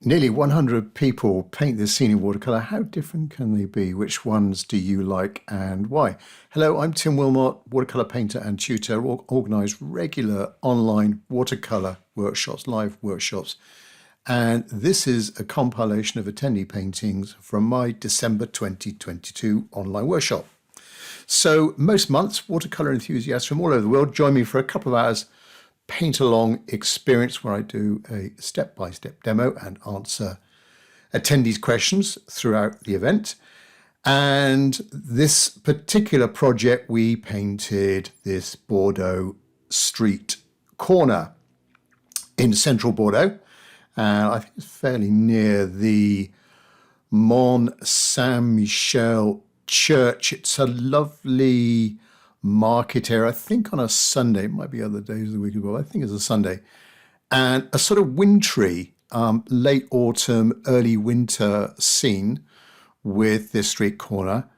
Nearly 100 people paint this scene in watercolour. How different can they be? Which ones do you like and why? Hello, I'm Tim Wilmot, watercolour painter and tutor. Organise regular online watercolour workshops, live workshops. And this is a compilation of attendee paintings from my December 2022 online workshop. So most months, watercolour enthusiasts from all over the world join me for a couple of hours paint-along experience where I do a step-by-step demo and answer attendees' questions throughout the event. And this particular project, we painted this Bordeaux street corner in central Bordeaux. And I think it's fairly near the Mont Saint-Michel church. It's a lovely market area, I think on a Sunday, it might be other days of the week as well, I think it's a Sunday, and a sort of wintry, late autumn, early winter scene with this street corner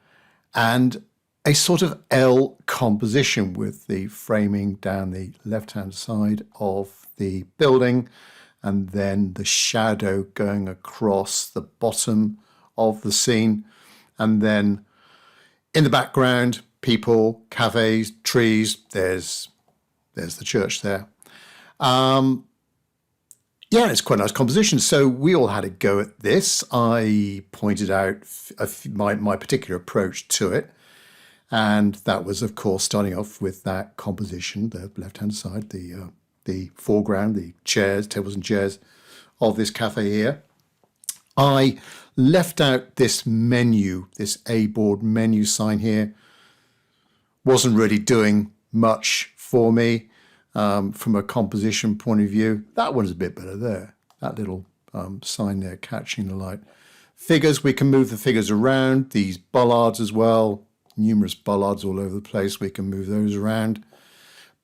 and a sort of L composition with the framing down the left-hand side of the building and then the shadow going across the bottom of the scene, and then in the background, people, cafes, trees. There's the church there. Yeah, it's quite a nice composition. So we all had a go at this. I pointed out my particular approach to it. And that was, of course, starting off with that composition, the left-hand side, the foreground, the chairs, tables and chairs of this cafe here. I left out this menu, this A-board menu sign here. Wasn't really doing much for me from a composition point of view. That one's a bit better there. That little sign there catching the light. Figures, we can move the figures around. These bollards as well. Numerous bollards all over the place. We can move those around.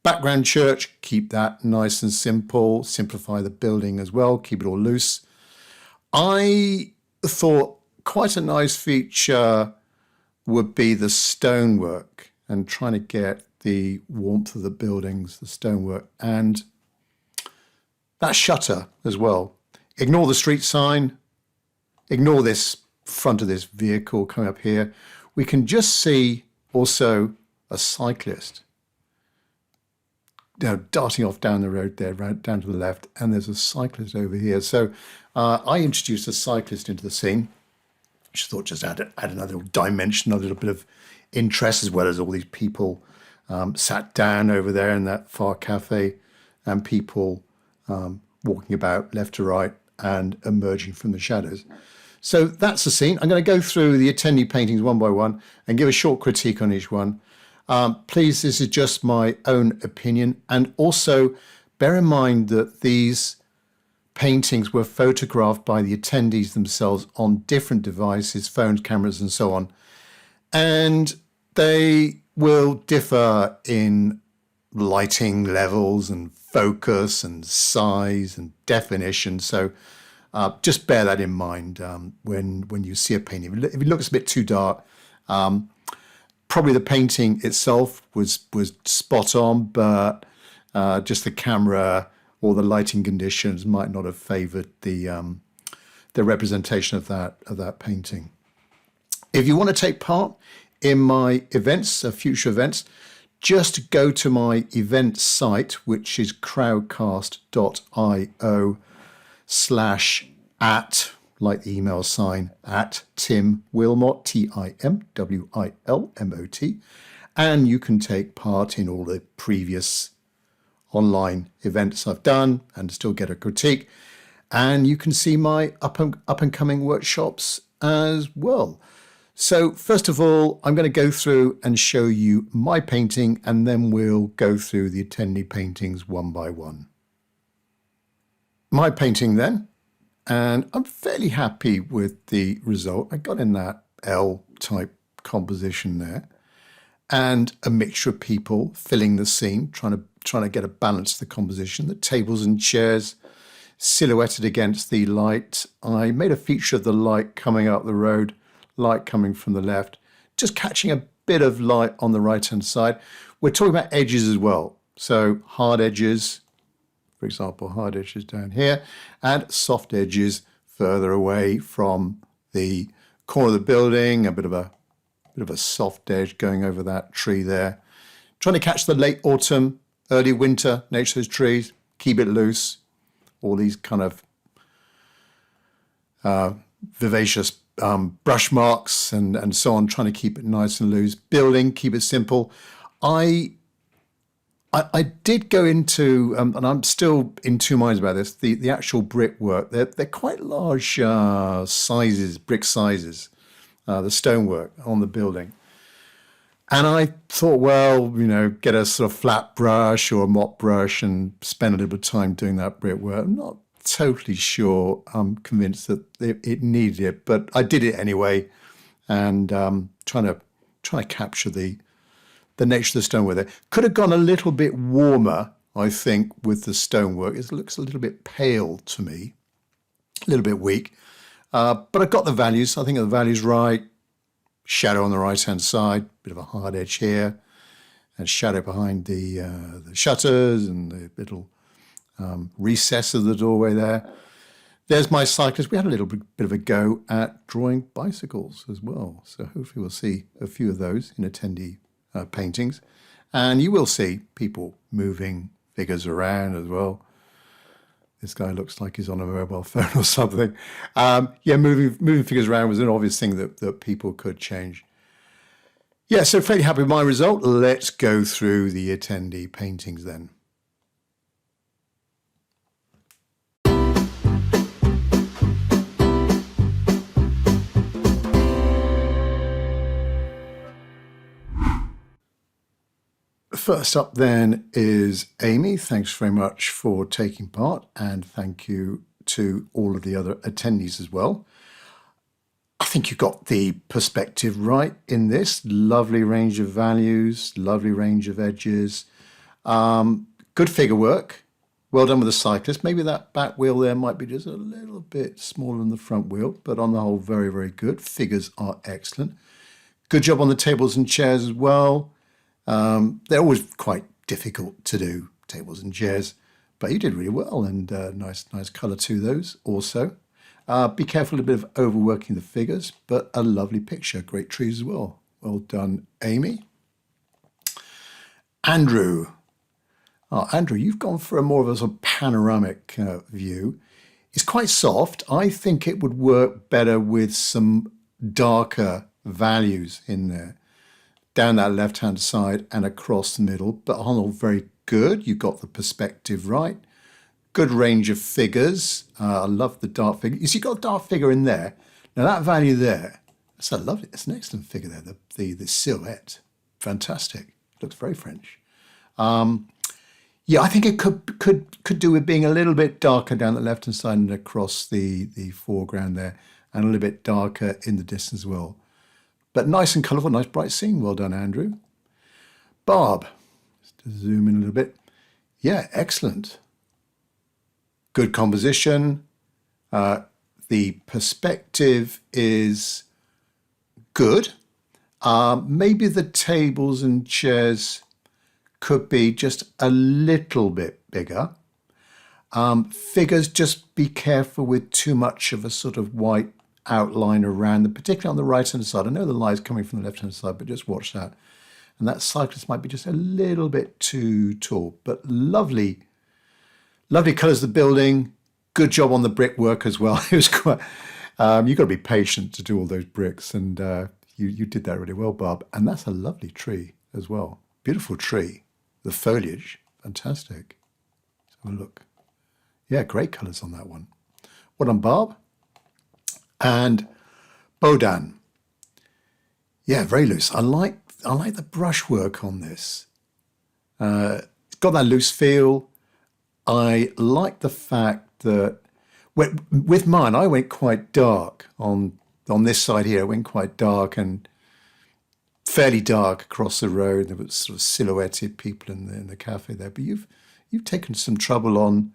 Background church, keep that nice and simple. Simplify the building as well. Keep it all loose. I thought quite a nice feature would be the stonework and trying to get the warmth of the buildings, the stonework, and that shutter as well. Ignore the street sign, ignore this front of this vehicle coming up here. We can just see also a cyclist, darting off down the road there, right down to the left, and there's a cyclist over here. So I introduced a cyclist into the scene, which I thought just add another dimension, a little bit of interest, as well as all these people sat down over there in that far cafe and people walking about left to right and emerging from the shadows. So that's the scene. I'm going to go through the attendee paintings one by one and give a short critique on each one. Please, this is just my own opinion. And also bear in mind that these paintings were photographed by the attendees themselves on different devices, phones, cameras, and so on. And they will differ in lighting levels and focus and size and definition. So just bear that in mind when you see a painting. If it looks a bit too dark, probably the painting itself was spot on, but just the camera or the lighting conditions might not have favoured the representation of that painting. If you want to take part in my events, future events, just go to my event site, which is crowdcast.io/@ like the email sign, at Tim Wilmot, TIMWILMOT, and you can take part in all the previous online events I've done and still get a critique. And you can see my up and coming workshops as well. So first of all, I'm going to go through and show you my painting, and then we'll go through the attendee paintings one by one. My painting then, and I'm fairly happy with the result. I got in that L-type composition there, and a mixture of people filling the scene, trying to get a balance to the composition. The tables and chairs silhouetted against the light. I made a feature of the light coming up the road, light coming from the left, just catching a bit of light on the right-hand side. We're talking about edges as well. So hard edges, for example, hard edges down here, and soft edges further away from the corner of the building, a bit of a soft edge going over that tree there. Trying to catch the late autumn, early winter nature of those trees, keep it loose. All these kind of vivacious brush marks and so on, trying to keep it nice and loose. Building, keep it simple. I did go into, and I'm still in two minds about this, the actual brickwork. They're quite large sizes, brick sizes, the stonework on the building. And I thought, well, get a sort of flat brush or a mop brush and spend a little bit of time doing that brickwork. I'm not totally sure. I'm convinced that it needed it, but I did it anyway, and trying to capture the nature of the stonework there. Could have gone a little bit warmer, I think, with the stonework. It looks a little bit pale to me, a little bit weak, but I got the values. I think the value's right. Shadow on the right-hand side, bit of a hard edge here, and shadow behind the shutters and the little recess of the doorway there. There's my cyclist. We had a little bit of a go at drawing bicycles as well. So hopefully we'll see a few of those in attendee paintings. And you will see people moving figures around as well. This guy looks like he's on a mobile phone or something. Moving figures around was an obvious thing that people could change. Yeah, so fairly happy with my result. Let's go through the attendee paintings then. First up then is Amy. Thanks very much for taking part, and thank you to all of the other attendees as well. I think you got the perspective right in this. Lovely range of values, lovely range of edges. Good figure work. Well done with the cyclist. Maybe that back wheel there might be just a little bit smaller than the front wheel, but on the whole, very, very good. Figures are excellent. Good job on the tables and chairs as well. They're always quite difficult to do, tables and chairs, but you did really well, and nice colour to those also. Be careful a bit of overworking the figures, but a lovely picture. Great trees as well. Well done, Amy. Andrew. Andrew, you've gone for a more of a sort of panoramic view. It's quite soft. I think it would work better with some darker values in there. Down that left-hand side and across the middle, but on all very good. You got the perspective right. Good range of figures. I love the dark figure. You see, you got a dark figure in there. Now that value there, that's it's an excellent figure there. The silhouette, fantastic. Looks very French. Yeah, I think it could do with being a little bit darker down the left-hand side and across the foreground there, and a little bit darker in the distance as well. But nice and colourful, nice bright scene. Well done, Andrew. Barb, just to zoom in a little bit. Yeah, excellent. Good composition. The perspective is good. Maybe the tables and chairs could be just a little bit bigger. Figures, just be careful with too much of a sort of white outline around them, particularly on the right-hand side. I know the light's coming from the left-hand side, but just watch that. And that cyclist might be just a little bit too tall, but lovely colours of the building. Good job on the brickwork as well. It was quite, you've got to be patient to do all those bricks, and you did that really well, Barb. And that's a lovely tree as well. Beautiful tree. The foliage, fantastic. Let's have a look. Yeah, great colours on that one. Well done, Barb. And Bodan. Yeah, very loose. I like the brushwork on this. It's got that loose feel. I like the fact that with mine, I went quite dark on this side here. I went quite dark and fairly dark across the road. There was sort of silhouetted people in the cafe there. But you've taken some trouble on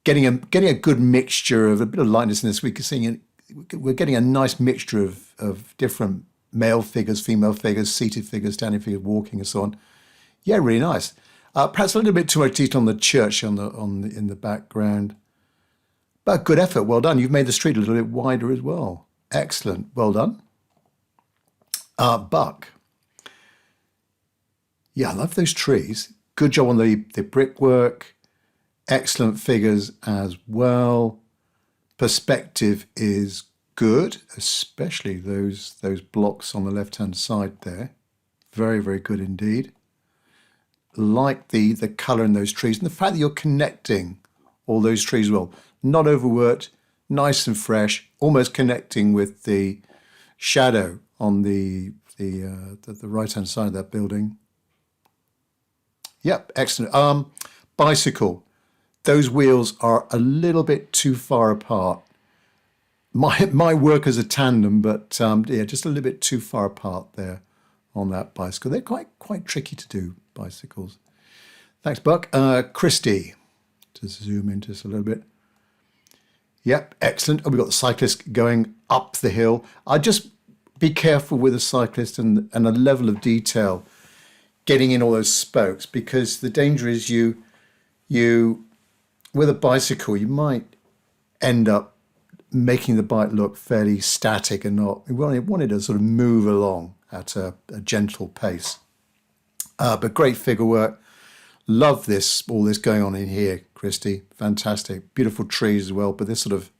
getting a good mixture of a bit of lightness in this. We're getting a nice mixture of different male figures, female figures, seated figures, standing figures, walking, and so on. Yeah, really nice. Perhaps a little bit too much detail on the church in the background, But good effort, well done. You've made the street a little bit wider as well. Excellent, well done. Buck. Yeah, I love those trees. Good job on the brickwork. Excellent figures as well. Perspective is good, especially those blocks on the left-hand side there. Very, very good indeed. Like the colour in those trees and the fact that you're connecting all those trees well. Not overworked, nice and fresh, almost connecting with the shadow on the right-hand side of that building. Yep, excellent. Bicycle. Those wheels are a little bit too far apart. My work as a tandem, but yeah, just a little bit too far apart there on that bicycle. They're quite tricky to do, bicycles. Thanks, Buck. Christy, to zoom in just a little bit. Yep, excellent. Oh, we've got the cyclist going up the hill. I'd just be careful with a cyclist and a level of detail getting in all those spokes, because the danger is you with a bicycle, you might end up making the bike look fairly static and not, we wanted to sort of move along at a gentle pace. But great figure work. Love this, all this going on in here, Christy. Fantastic. Beautiful trees as well, but this sort of,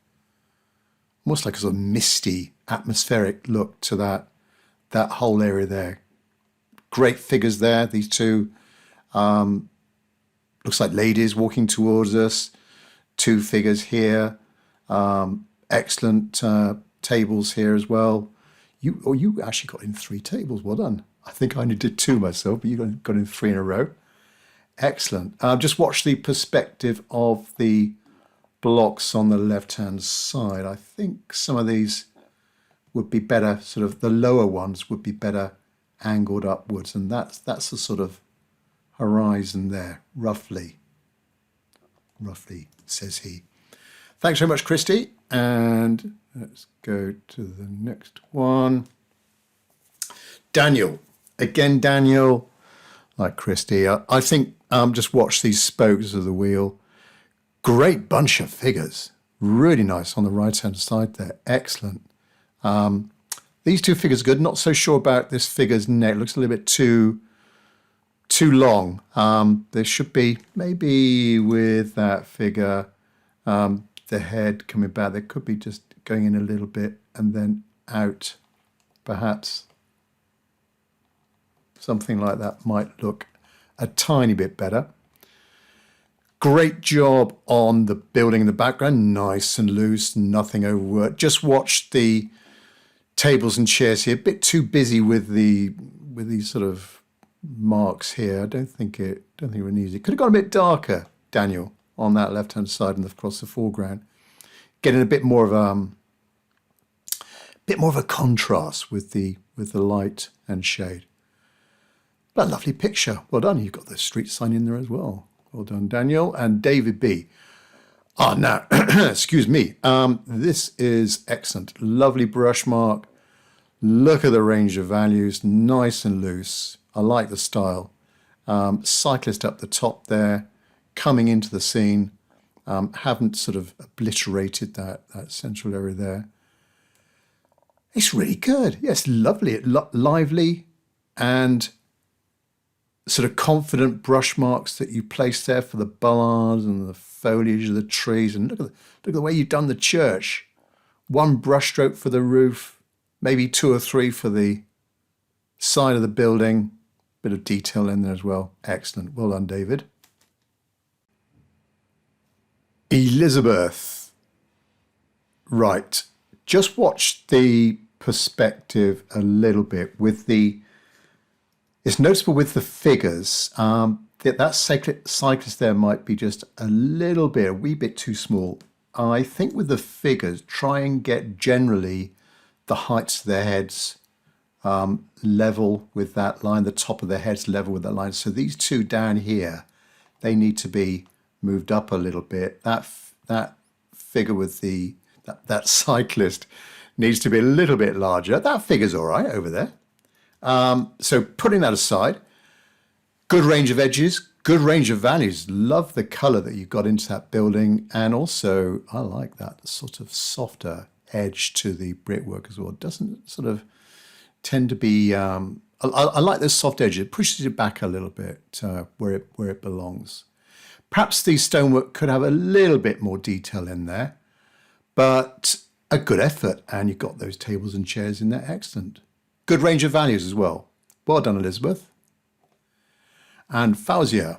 almost like a sort of misty, atmospheric look to that whole area there. Great figures there, these two. Looks like ladies walking towards us. Two figures here. Excellent tables here as well. You actually got in 3 tables. Well done. I think I only did 2 myself, but you got in 3 in a row. Excellent. Just watch the perspective of the blocks on the left-hand side. I think some of these would be better, sort of the lower ones would be better angled upwards, and that's the sort of horizon there, roughly, says he. Thanks very much, Christy. And let's go to the next one. Daniel. Again, Daniel, like Christy. I think just watch these spokes of the wheel. Great bunch of figures. Really nice on the right-hand side there. Excellent. These 2 figures are good. Not so sure about this figure's neck. Looks a little bit too long. There should be, maybe with that figure, the head coming back. There could be just going in a little bit and then out, perhaps. Something like that might look a tiny bit better. Great job on the building in the background. Nice and loose, nothing overworked. Just watch the tables and chairs here. A bit too busy with these sort of marks here. I don't think it we're easy. Could have gone a bit darker, Daniel, on that left-hand side and across the foreground. Getting a bit more of a contrast with the light and shade. But a lovely picture. Well done. You've got the street sign in there as well. Well done, Daniel. And David B. Now, excuse me. This is excellent. Lovely brush mark. Look at the range of values. Nice and loose. I like the style. Cyclist up the top there, coming into the scene. Haven't sort of obliterated that central area there. It's really good. Yes, lovely. Lively and sort of confident brush marks that you place there for the bollards and the foliage of the trees. And look at the way you've done the church. 1 brush stroke for the roof, maybe 2 or 3 for the side of the building. Bit of detail in there as well. Excellent. Well done, David. Elizabeth. Right. Just watch the perspective a little bit with the, it's noticeable with the figures that cyclist there might be just a wee bit too small. I think with the figures, try and get generally the heights of their heads level with that line, the top of their heads level with that line. So these 2 down here, they need to be moved up a little bit. That figure with that cyclist needs to be a little bit larger. That figure's all right over there. So putting that aside, good range of edges, Good range of values. Love the color that you've got into that building. And also, I like that sort of softer edge to the brickwork as well. It doesn't sort of tend to be, I like this soft edge. It pushes it back a little bit where it belongs. Perhaps the stonework could have a little bit more detail in there, but a good effort. And you've got those tables and chairs in there. Excellent. Good range of values as well. Well done, Elizabeth. And Fauzia.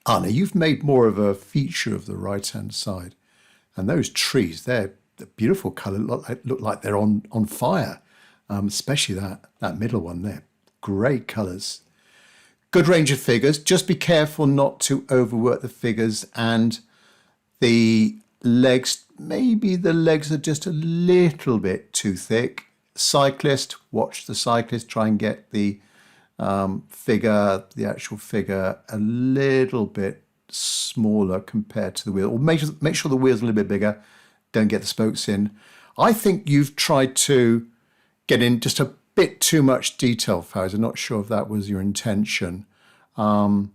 Anna, you've made more of a feature of the right-hand side. And those trees, they're the beautiful colour, look like they're on fire, especially that middle one there. Great colours. Good range of figures. Just be careful not to overwork the figures, and the legs, maybe the legs are just a little bit too thick. Cyclist, watch the cyclist, try and get the actual figure a little bit smaller compared to the wheel, or make sure the wheel's a little bit bigger. Don't get the spokes in. I think you've tried to get in just a bit too much detail, Faz. I'm not sure if that was your intention, but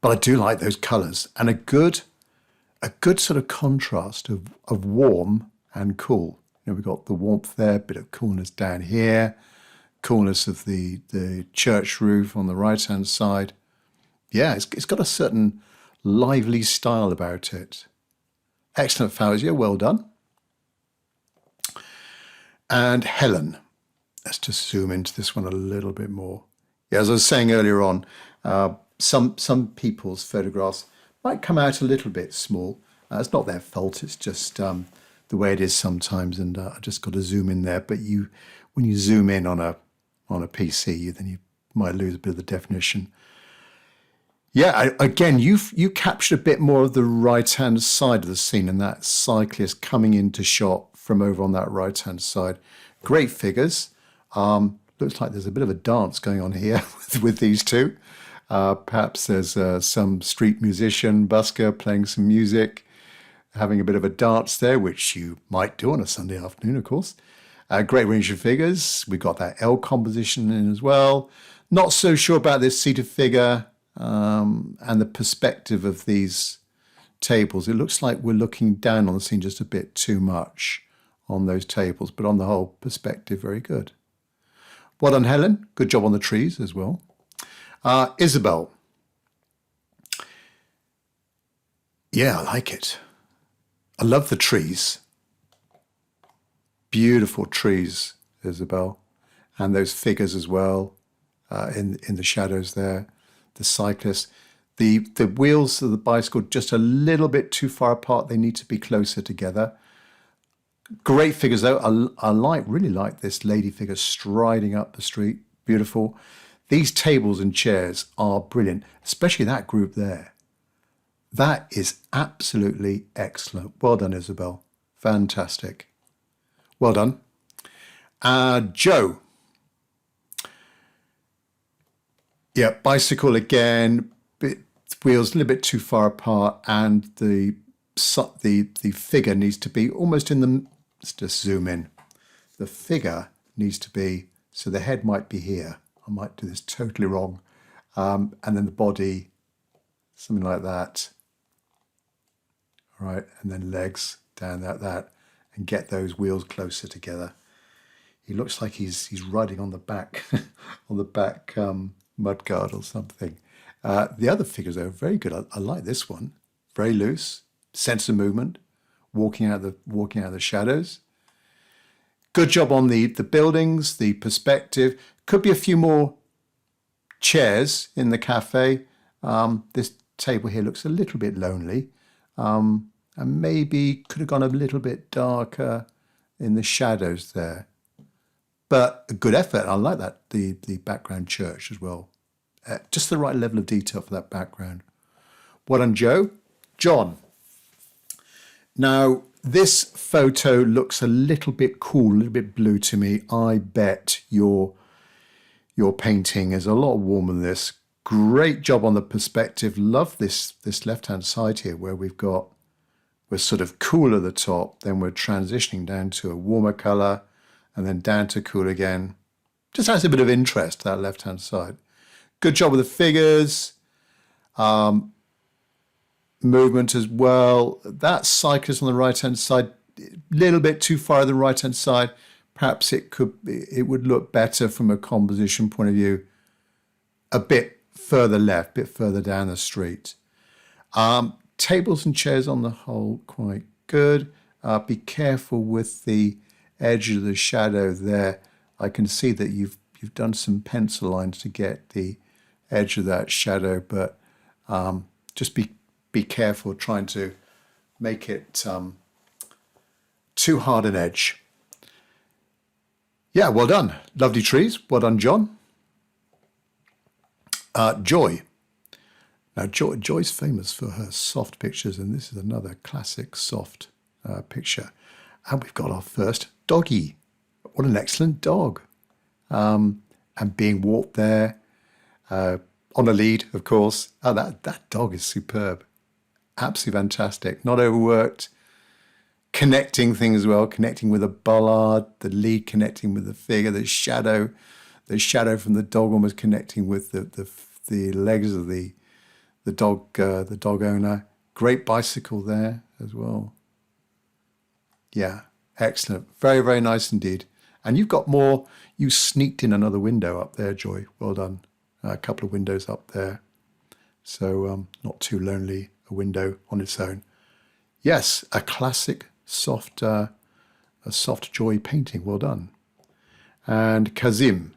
I do like those colours, and a good sort of contrast of warm and cool. You know, we've got the warmth there, a bit of coolness down here, coolness of the church roof on the right-hand side. Yeah, it's got a certain lively style about it. Excellent, Fauzia, well done. And Helen, let's just zoom into this one a little bit more. Yeah, as I was saying earlier on, some people's photographs might come out a little bit small. It's not their fault, it's just the way it is sometimes, and I just got to zoom in there. But when you zoom in on a PC, then you might lose a bit of the definition. Yeah, again, you captured a bit more of the right-hand side of the scene, and that cyclist coming into shot from over on that right-hand side. Great figures. Looks like there's a bit of a dance going on here with these two. Perhaps there's some street musician, busker, playing some music, having a bit of a dance there, which you might do on a Sunday afternoon, of course. Great range of figures. We've got that L composition in as well. Not so sure about this seated figure and the perspective of these tables. It looks like we're looking down on the scene just a bit too much on those tables, but on the whole, perspective, very good. Well done, Helen. Good job on the trees as well. Isabel. Yeah, I like it. I love the trees. Beautiful trees, Isabel. And those figures as well in the shadows there. The cyclist. The wheels of the bicycle just a little bit too far apart. They need to be closer together. Great figures though. I really like this lady figure striding up the street. Beautiful. These tables and chairs are brilliant, especially that group there. That is absolutely excellent. Well done, Isabel. Fantastic. Well done. Joe. Yeah, bicycle again. Wheels a little bit too far apart, and the figure needs to be almost in the. Let's just zoom in. The figure needs to be, so the head might be here. I might do this totally wrong. And then the body, something like that. All right, and then legs down that, and get those wheels closer together. He looks like he's riding on the back, on the back mudguard or something. The other figures are very good. I like this one. Very loose, sense of movement, walking out of the shadows. Good job on the buildings, the perspective. Could be a few more chairs in the cafe. This table here looks a little bit lonely. And maybe could have gone a little bit darker in the shadows there. But a good effort. I like that, the background church as well. Just the right level of detail for that background. Well done, Joe. John. Now, this photo looks a little bit cool, a little bit blue to me. I bet your painting is a lot warmer than this. Great job on the perspective. Love this left-hand side here where we're sort of cool at the top, then we're transitioning down to a warmer colour, and then down to cool again. Just adds a bit of interest to that left-hand side. Good job with the figures. Movement as well. That cyclist on the right hand side, a little bit too far on the right hand side. Perhaps it would look better from a composition point of view, a bit further left, a bit further down the street. Tables and chairs on the whole quite good. Be careful with the edge of the shadow there. I can see that you've done some pencil lines to get the edge of that shadow, but just be careful trying to make it too hard an edge. Yeah, well done. Lovely trees. Well done, John. Joy. Now, Joy's famous for her soft pictures, and this is another classic soft picture. And we've got our first doggy. What an excellent dog. And being walked there on a lead, of course. Oh, that dog is superb. Absolutely fantastic. Not overworked. Connecting things well, connecting with a bollard, the lead connecting with the figure, the shadow from the dog almost connecting with the legs of the dog owner. Great bicycle there as well. Yeah, excellent. Very, very nice indeed. And you've got more. You sneaked in another window up there, Joy. Well done. A couple of windows up there. So not too lonely, a window on its own. Yes, a classic soft Joy painting. Well done. And Kazim.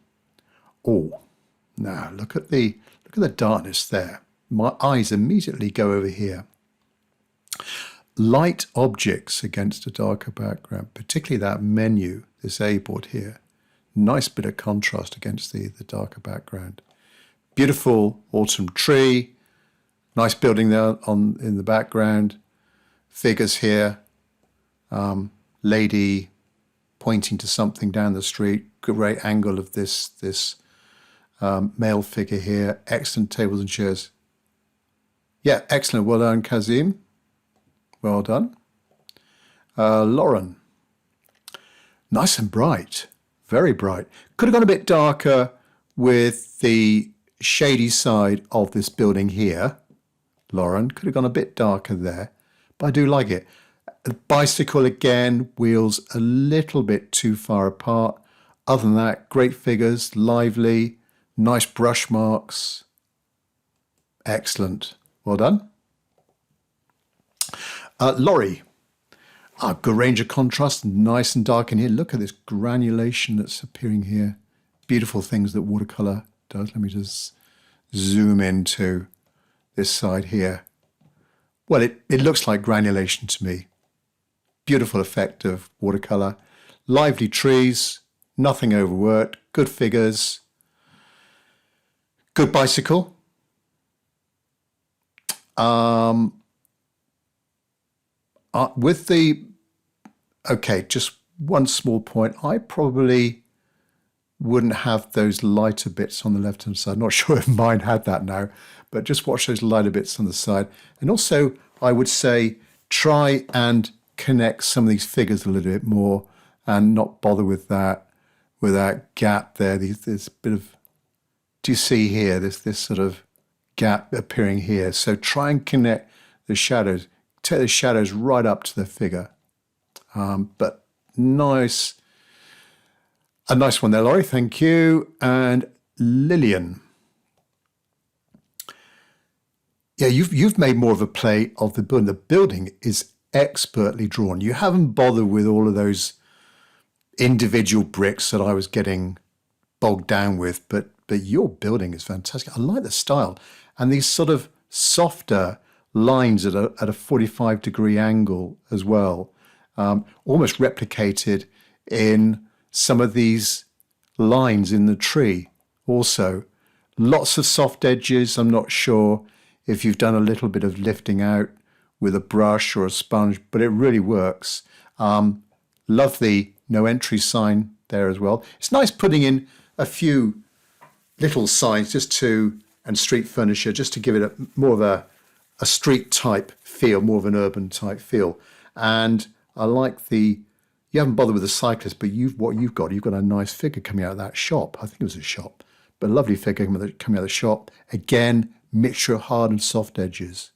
Oh, now look at the darkness there. My eyes immediately go over here. Light objects against a darker background, particularly that menu, this A board here. Nice bit of contrast against the darker background. Beautiful autumn tree. Nice building there in the background. Figures here. Lady pointing to something down the street. Great angle of this male figure here. Excellent tables and chairs. Yeah, excellent. Well done, Kazim. Well done. Lauren. Nice and bright. Very bright. Could have gone a bit darker with the shady side of this building here. Lauren, could have gone a bit darker there. But I do like it. The bicycle again, wheels a little bit too far apart. Other than that, great figures, lively, nice brush marks. Excellent. Well done. Laurie. Good range of contrast, nice and dark in here. Look at this granulation that's appearing here. Beautiful things that watercolour does. Let me just zoom into this side here. Well, it looks like granulation to me. Beautiful effect of watercolour. Lively trees, nothing overworked, good figures. Good bicycle. Just one small point. I probably wouldn't have those lighter bits on the left-hand side. Not sure if mine had that now, but just watch those lighter bits on the side. And also, I would say, try and connect some of these figures a little bit more and not bother with that gap there. There's a bit of, do you see here, this sort of gap appearing here. So try and connect the shadows. Take the shadows right up to the figure. But a nice one there, Laurie. Thank you. And Lillian. Yeah, you've made more of a play of the building. The building is expertly drawn. You haven't bothered with all of those individual bricks that I was getting bogged down with, but your building is fantastic. I like the style. And these sort of softer lines at a 45-degree angle as well, almost replicated in some of these lines in the tree also. Lots of soft edges. I'm not sure if you've done a little bit of lifting out with a brush or a sponge, but it really works. Love the no entry sign there as well. It's nice putting in a few little signs and street furniture just to give it more of a street type feel, more of an urban type feel. And I like you haven't bothered with the cyclist, but you've got a nice figure coming out of that shop. I think it was a shop, but a lovely figure coming out of the shop. Again, mixture of hard and soft edges.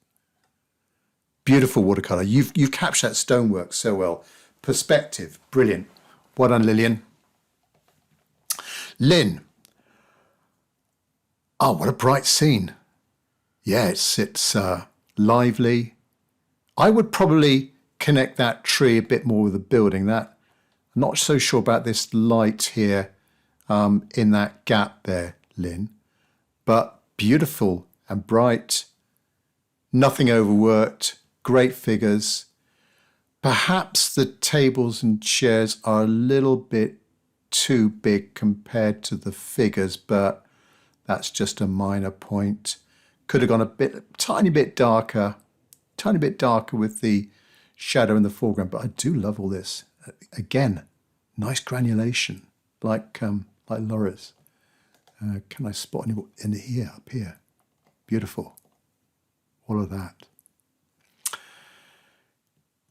Beautiful watercolor. You've captured that stonework so well. Perspective, brilliant. Well done, Lillian. Lynn. Oh, what a bright scene. Yeah, it's lively. I would probably connect that tree a bit more with the building. I'm not so sure about this light here in that gap there, Lynn. But beautiful and bright. Nothing overworked. Great figures. Perhaps the tables and chairs are a little bit too big compared to the figures, but that's just a minor point. Could have gone tiny bit darker with the shadow in the foreground, but I do love all this. Again, nice granulation, like Laura's. Can I spot any here, up here? Beautiful. All of that.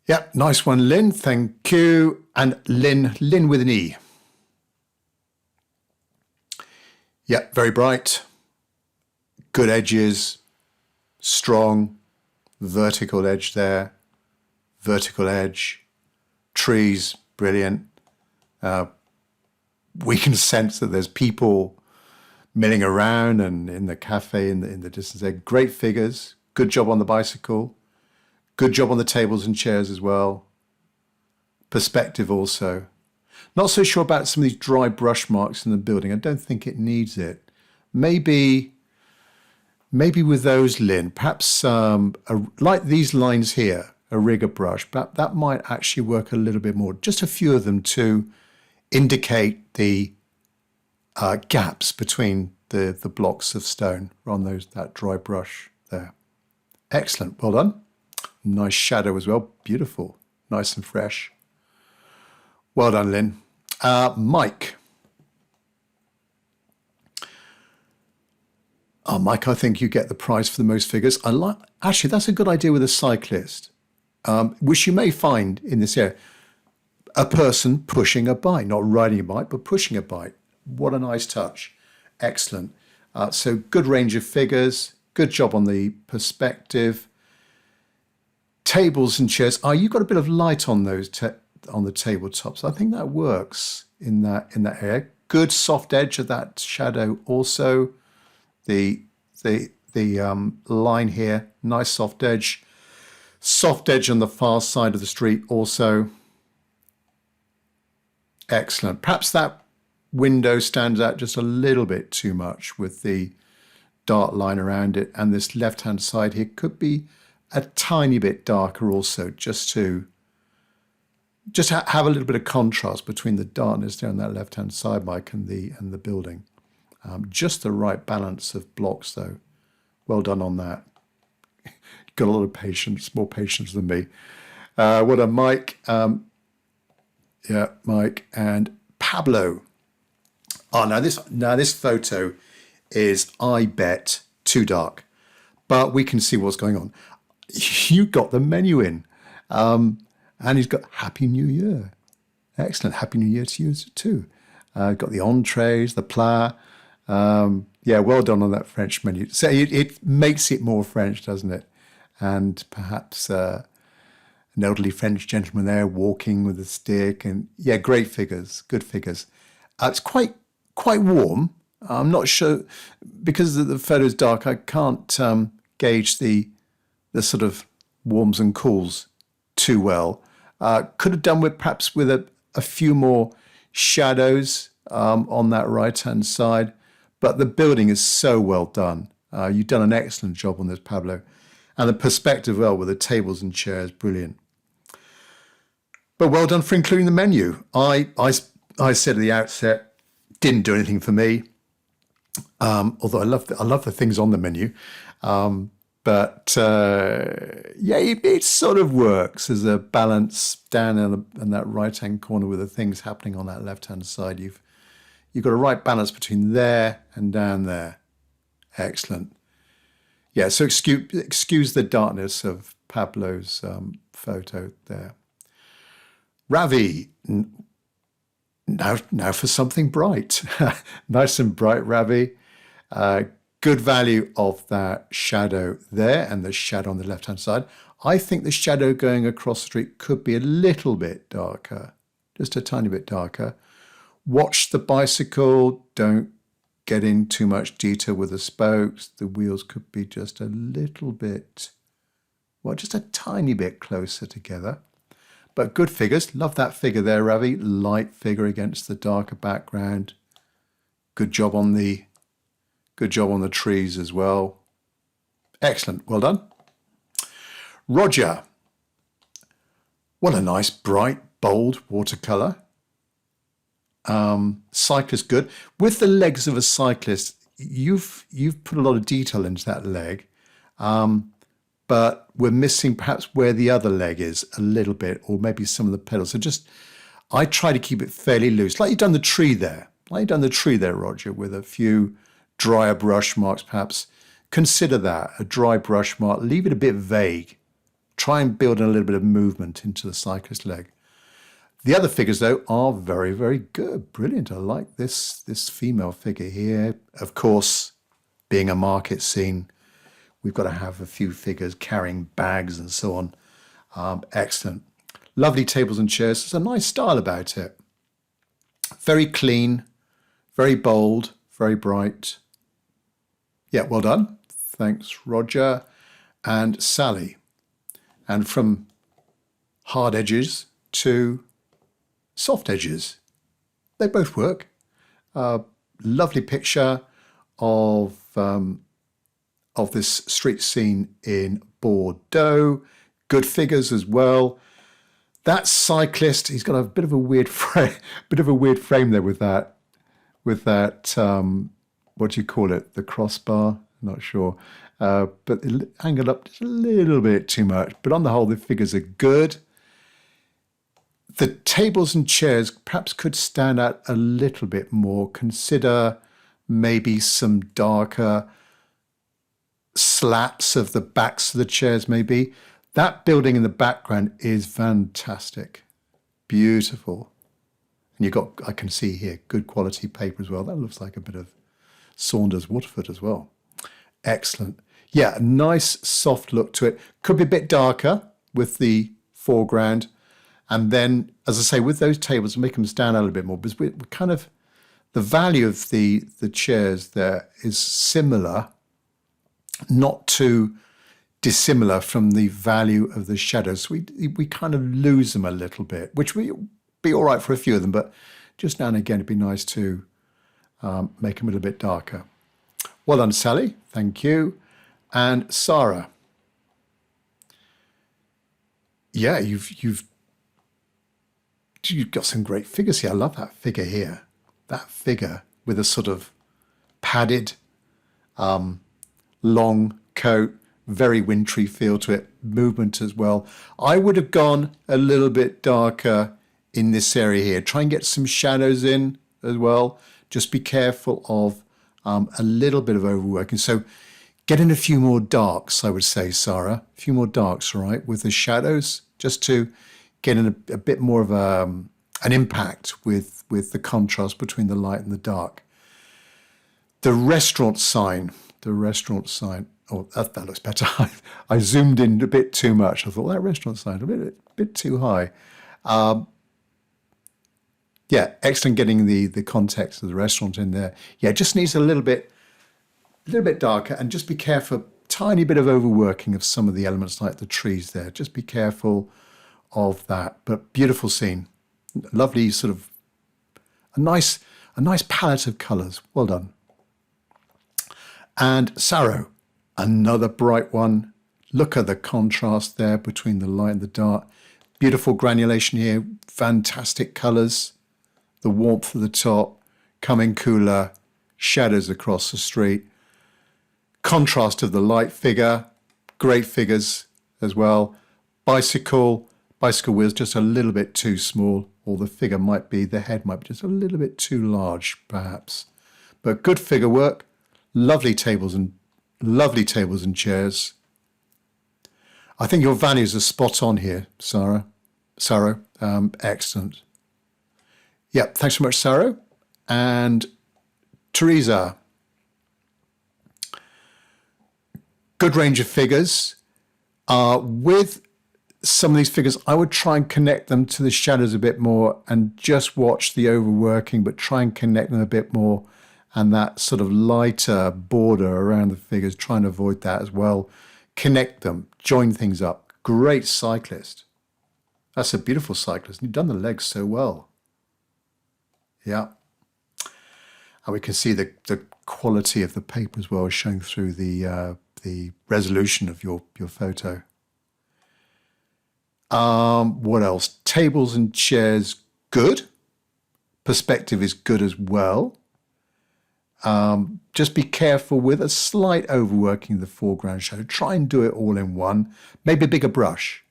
Yep, nice one, Lynn. Thank you. And Lynn with an E. Yep, very bright. Good edges. Strong. Vertical edge there. Vertical edge. Trees, brilliant. We can sense that there's people milling around and in the cafe in the distance there. Great figures. Good job on the bicycle. Good job on the tables and chairs as well. Perspective also. Not so sure about some of these dry brush marks in the building. I don't think it needs it. Maybe with those, Lynn, perhaps like these lines here, a rigger brush, but that might actually work a little bit more. Just a few of them to indicate the gaps between the blocks of stone on that dry brush there. Excellent. Well done. Nice shadow as well. Beautiful. Nice and fresh. Well done, Lynn. Mike. Oh, Mike, I think you get the prize for the most figures. Actually, that's a good idea with a cyclist, which you may find in this area. A person pushing a bike, not riding a bike, but pushing a bike. What a nice touch. Excellent. So good range of figures. Good job on the perspective. Tables and chairs. You've got a bit of light on those on the tabletops. I think that works in that area. Good soft edge of that shadow also. The line here, nice soft edge. Soft edge on the far side of the street also. Excellent. Perhaps that window stands out just a little bit too much with the dark line around it, and this left-hand side here could be a tiny bit darker also, just to have a little bit of contrast between the darkness there on that left-hand side, Mike, and the building. Just the right balance of blocks, though. Well done on that. Got a lot of patience, more patience than me. What a Mike. Yeah, Mike and Pablo. Oh, now this photo is, I bet, too dark, but we can see what's going on. You got the menu in, and he's got Happy New Year. Excellent. Happy New Year to you too. Got the entrees, the plat. Yeah, well done on that French menu. So it makes it more French, doesn't it? And perhaps an elderly French gentleman there walking with a stick, and yeah, great figures, good figures. It's quite warm. I'm not sure, because the photo's dark, I can't gauge the sort of warms and cools too well. Could have done with perhaps with a few more shadows on that right-hand side, but the building is so well done. You've done an excellent job on this, Pablo. And the perspective, well, with the tables and chairs, brilliant. But well done for including the menu. I said at the outset, didn't do anything for me. Although I love the things on the menu. But yeah, it sort of works as a balance down in that right-hand corner with the things happening on that left-hand side. You've got a right balance between there and down there. Excellent. Yeah, so excuse the darkness of Pablo's photo there. Ravi, now for something bright. Nice and bright, Ravi. Good Good value of that shadow there and the shadow on the left-hand side. I think the shadow going across the street could be a little bit darker, just a tiny bit darker. Watch the bicycle. Don't get in too much detail with the spokes. The wheels could be just a little bit, well, just a tiny bit closer together. But good figures. Love that figure there, Ravi. Light figure against the darker background. Good job on the trees as well. Excellent. Well done. Roger. What a nice, bright, bold watercolour. Cyclist good. With the legs of a cyclist, you've put a lot of detail into that leg. But we're missing perhaps where the other leg is a little bit, or maybe some of the pedals. So I try to keep it fairly loose, like you've done the tree there. Like you've done the tree there, Roger, with a few drier brush marks perhaps. Consider that, a dry brush mark. Leave it a bit vague. Try and build a little bit of movement into the cyclist leg. The other figures, though, are very, very good. Brilliant. I like this female figure here. Of course, being a market scene, we've got to have a few figures carrying bags and so on. Excellent. Lovely tables and chairs. There's a nice style about it. Very clean, very bold, very bright. Yeah, well done. Thanks, Roger and Sally. And from hard edges to soft edges. They both work. Lovely picture of this street scene in Bordeaux. Good figures as well. That cyclist, he's got a bit of a weird frame there with that what do you call it? The crossbar? Not sure. But angled up just a little bit too much. But on the whole, the figures are good. The tables and chairs perhaps could stand out a little bit more. Consider maybe some darker slats of the backs of the chairs maybe. That building in the background is fantastic. Beautiful. And you've got, I can see here, good quality paper as well. That looks like a bit of Saunders Waterford as well. Excellent. Yeah, a nice soft look to it. Could be a bit darker with the foreground. And then, as I say, with those tables, make them stand out a little bit more, because we're kind of, the value of the chairs there is similar, not too dissimilar from the value of the shadows. We kind of lose them a little bit, which will be all right for a few of them, but just now and again, it'd be nice to make them a little bit darker. Well done, Sally. Thank you. And Sarah. Yeah, you've got some great figures here. I love that figure here. That figure with a sort of padded, long coat, very wintry feel to it, movement as well. I would have gone a little bit darker in this area here. Try and get some shadows in as well. Just be careful of a little bit of overworking. So get in a few more darks, I would say, Sarah. A few more darks, all right, with the shadows, just to get in a bit more of an impact with the contrast between the light and the dark. The restaurant sign. Oh, that looks better. I zoomed in a bit too much. I thought that restaurant sign a bit too high. Yeah, excellent getting the context of the restaurant in there. Yeah, it just needs a little bit darker, and just be careful. Tiny bit of overworking of some of the elements like the trees there. Just be careful of that. But beautiful scene. Lovely sort of a nice palette of colours. Well done. And Sarrow, another bright one. Look at the contrast there between the light and the dark. Beautiful granulation here. Fantastic colours. The warmth at the top, coming cooler, shadows across the street. Contrast of the light figure, great figures as well. Bicycle wheels just a little bit too small, or the head might be just a little bit too large, perhaps. But good figure work, lovely tables and chairs. I think your values are spot on here, Sarah. Excellent. Yeah, thanks so much, Sarah. And Teresa. Good range of figures. With some of these figures, I would try and connect them to the shadows a bit more and just watch the overworking, but try and connect them a bit more. And that sort of lighter border around the figures, trying to avoid that as well. Connect them, join things up. Great cyclist. That's a beautiful cyclist. You've done the legs so well. Yeah. And we can see the quality of the paper as well, showing through the resolution of your photo. What else? Tables and chairs, good. Perspective is good as well. Just be careful with a slight overworking of the foreground shadow. Try and do it all in one. Maybe a bigger brush,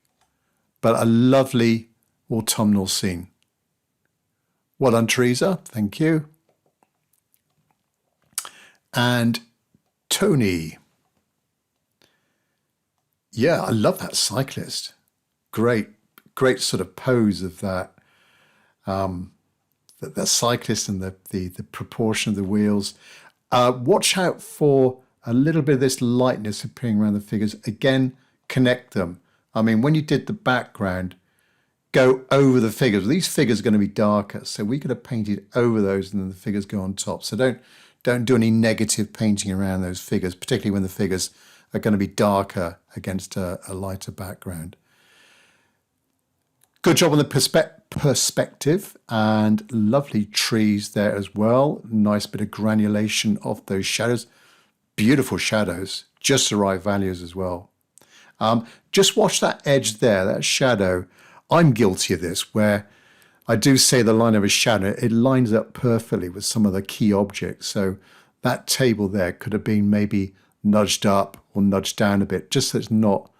but a lovely autumnal scene. Well done, Teresa. Thank you. And Tony. Yeah, I love that cyclist. Great sort of pose of that cyclist and the proportion of the wheels. Watch out for a little bit of this lightness appearing around the figures. Again, connect them. I mean, when you did the background, go over the figures. These figures are going to be darker, so we could have painted over those and then the figures go on top. So don't do any negative painting around those figures, particularly when the figures are going to be darker against a lighter background. Good job on the perspective, and lovely trees there as well. Nice bit of granulation of those shadows. Beautiful shadows, just the right values as well. Just watch that edge there, that shadow. I'm guilty of this, where I do say the line of a shadow, it lines up perfectly with some of the key objects. So that table there could have been maybe nudged up or nudged down a bit, just so it's not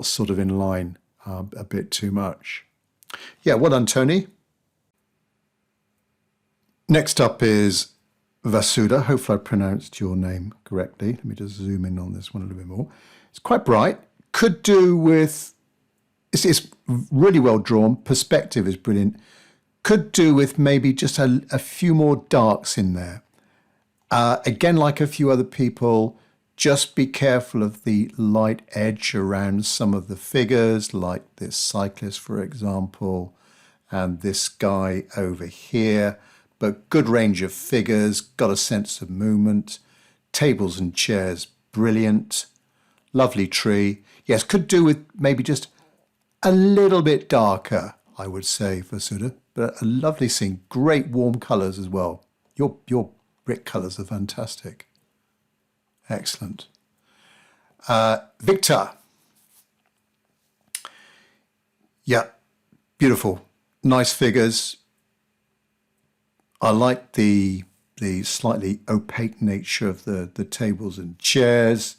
sort of in line a bit too much. Yeah, well done, Tony. Next up is Vasuda. Hopefully I pronounced your name correctly. Let me just zoom in on this one a little bit more. It's quite bright. Could do with, it's really well drawn. Perspective is brilliant. Could do with maybe just a few more darks in there. Again, like a few other people, just be careful of the light edge around some of the figures, like this cyclist, for example, and this guy over here. But good range of figures, got a sense of movement. Tables and chairs, brilliant. Lovely tree. Yes, could do with maybe just a little bit darker, I would say, for Suda. But a lovely scene. Great warm colours as well. Your brick colours are fantastic. Excellent. Victor. Yeah, beautiful. Nice figures. I like the slightly opaque nature of the tables and chairs.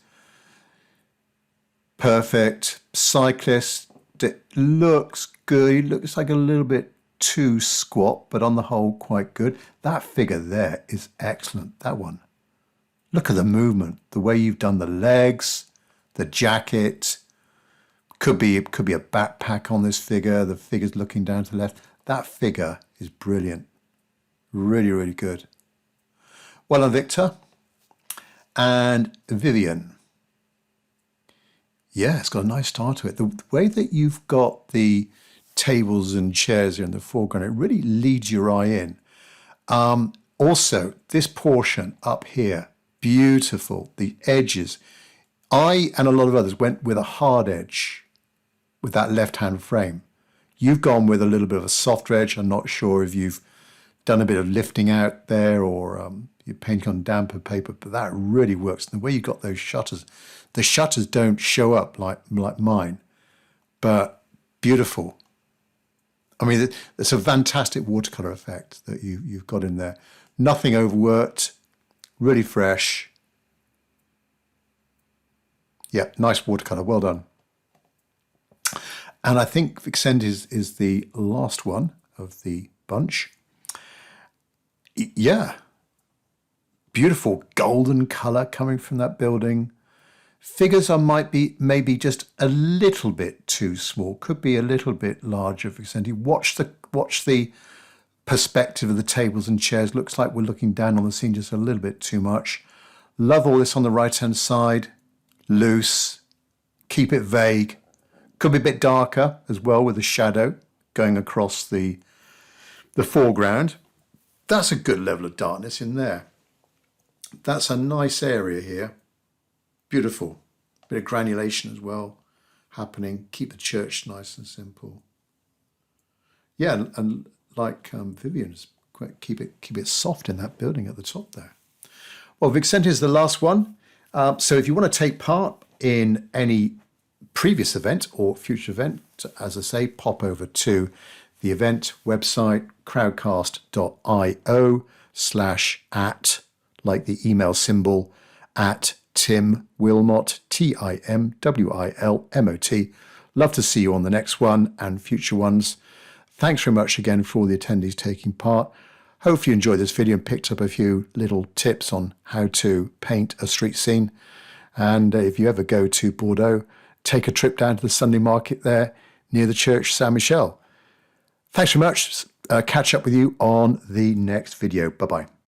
Perfect. Cyclist. It looks good. He looks like a little bit too squat, but on the whole, quite good. That figure there is excellent. That one. Look at the movement, the way you've done the legs, the jacket. Could be a backpack on this figure. The figure's looking down to the left. That figure is brilliant. Really, really good. Well done, Victor. And Vivian. Yeah, it's got a nice start to it. The way that you've got the tables and chairs here in the foreground, it really leads your eye in. Also, this portion up here, beautiful. The edges. I and a lot of others went with a hard edge with that left-hand frame. You've gone with a little bit of a softer edge. I'm not sure if you've done a bit of lifting out there or you're painting on damper paper, but that really works. And the way you got those shutters, the shutters don't show up like mine, but beautiful. I mean, it's a fantastic watercolor effect that you've got in there. Nothing overworked, really fresh. Yeah, nice watercolor, well done. And I think Vixend is the last one of the bunch. Yeah, beautiful golden color coming from that building. Figures might be maybe just a little bit too small, could be a little bit larger for Vixend. Watch the perspective of the tables and chairs. Looks like we're looking down on the scene just a little bit too much. Love all this on the right-hand side. loose, keep it vague. Could be a bit darker as well with the shadow going across the foreground. That's a good level of darkness in there. That's a nice area here. Beautiful. Bit of granulation as well happening. Keep the church nice and simple. Yeah, and like Vivian's, keep it soft in that building at the top there. Well, Vicente is the last one. So if you want to take part in any previous event or future event, as I say, pop over to the event website, crowdcast.io/@, like the email symbol, at Tim Wilmot, TIMWILMOT. Love to see you on the next one and future ones. Thanks very much again for all the attendees taking part. Hope you enjoyed this video and picked up a few little tips on how to paint a street scene. And if you ever go to Bordeaux, take a trip down to the Sunday market there near the church Saint-Michel. Thanks very much. Catch up with you on the next video. Bye-bye.